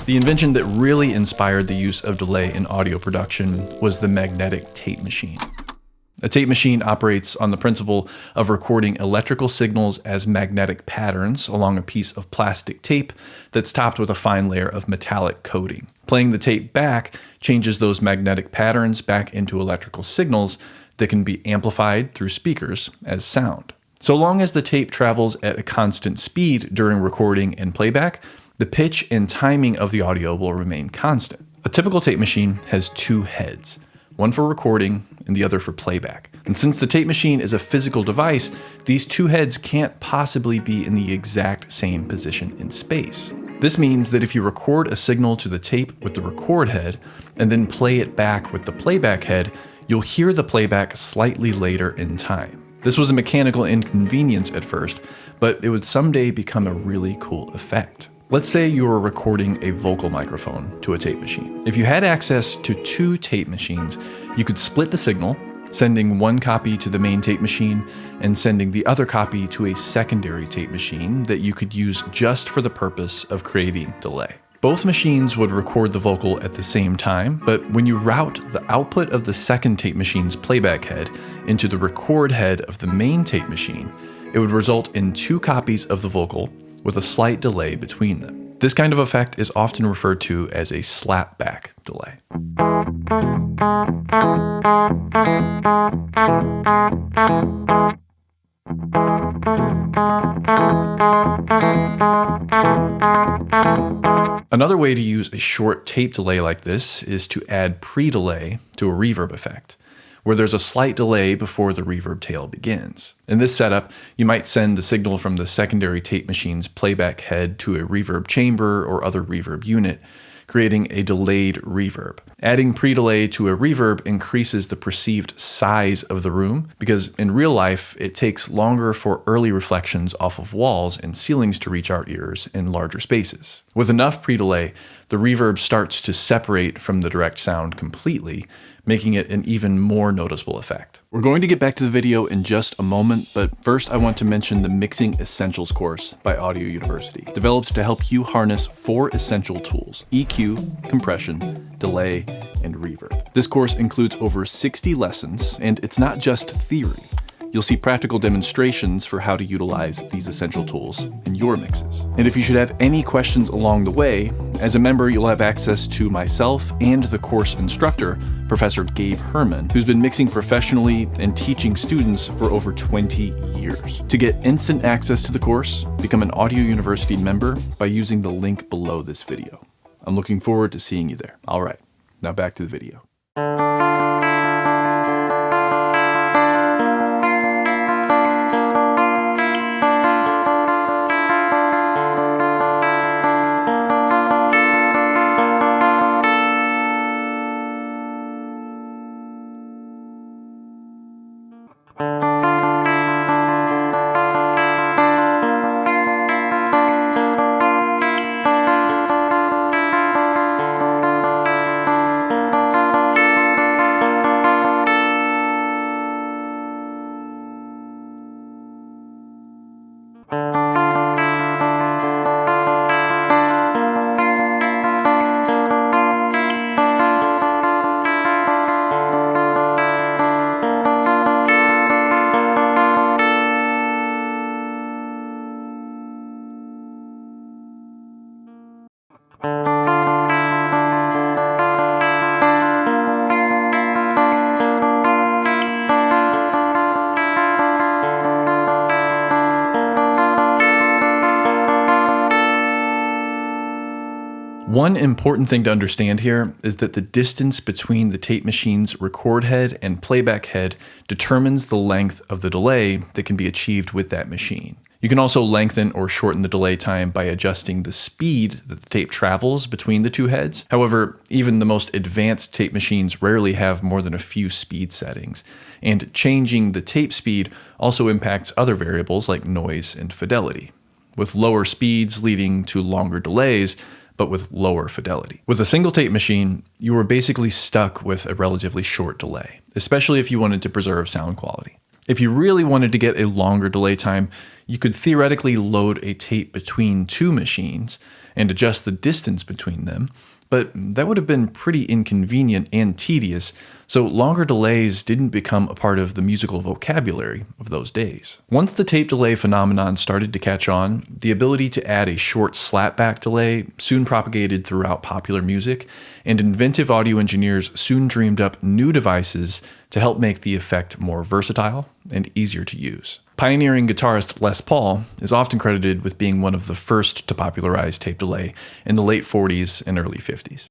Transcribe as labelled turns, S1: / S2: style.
S1: The invention that really inspired the use of delay in audio production was the magnetic tape machine. A tape machine operates on the principle of recording electrical signals as magnetic patterns along a piece of plastic tape that's topped with a fine layer of metallic coating. Playing the tape back changes those magnetic patterns back into electrical signals that can be amplified through speakers as sound. So long as the tape travels at a constant speed during recording and playback, the pitch and timing of the audio will remain constant. A typical tape machine has two heads, one for recording and the other for playback. And since the tape machine is a physical device, these two heads can't possibly be in the exact same position in space. This means that if you record a signal to the tape with the record head and then play it back with the playback head, you'll hear the playback slightly later in time. This was a mechanical inconvenience at first, but it would someday become a really cool effect. Let's say you were recording a vocal microphone to a tape machine. If you had access to two tape machines, you could split the signal, sending one copy to the main tape machine and sending the other copy to a secondary tape machine that you could use just for the purpose of creating delay. Both machines would record the vocal at the same time, but when you route the output of the second tape machine's playback head into the record head of the main tape machine, it would result in two copies of the vocal with a slight delay between them. This kind of effect is often referred to as a slapback delay. Another way to use a short tape delay like this is to add pre-delay to a reverb effect, where there's a slight delay before the reverb tail begins. In this setup, you might send the signal from the secondary tape machine's playback head to a reverb chamber or other reverb unit, creating a delayed reverb. Adding pre-delay to a reverb increases the perceived size of the room because in real life, it takes longer for early reflections off of walls and ceilings to reach our ears in larger spaces. With enough pre-delay, the reverb starts to separate from the direct sound completely, making it an even more noticeable effect. We're going to get back to the video in just a moment, but first I want to mention the Mixing Essentials course by Audio University, developed to help you harness 4 essential tools: EQ, compression, delay, and reverb. This course includes over 60 lessons, and it's not just theory. You'll see practical demonstrations for how to utilize these essential tools in your mixes. And if you should have any questions along the way, as a member, you'll have access to myself and the course instructor, Professor Gabe Herman, who's been mixing professionally and teaching students for over 20 years. To get instant access to the course, become an Audio University member by using the link below this video. I'm looking forward to seeing you there. All right, now back to the video. One important thing to understand here is that the distance between the tape machine's record head and playback head determines the length of the delay that can be achieved with that machine. You can also lengthen or shorten the delay time by adjusting the speed that the tape travels between the two heads. However, even the most advanced tape machines rarely have more than a few speed settings, and changing the tape speed also impacts other variables like noise and fidelity, with lower speeds leading to longer delays, but with lower fidelity. With a single tape machine, you were basically stuck with a relatively short delay, especially if you wanted to preserve sound quality. If you really wanted to get a longer delay time, you could theoretically load a tape between two machines and adjust the distance between them, but that would have been pretty inconvenient and tedious, so longer delays didn't become a part of the musical vocabulary of those days. Once the tape delay phenomenon started to catch on, the ability to add a short slapback delay soon propagated throughout popular music, and inventive audio engineers soon dreamed up new devices to help make the effect more versatile and easier to use. Pioneering guitarist Les Paul is often credited with being one of the first to popularize tape delay in the late 40s and early 50s.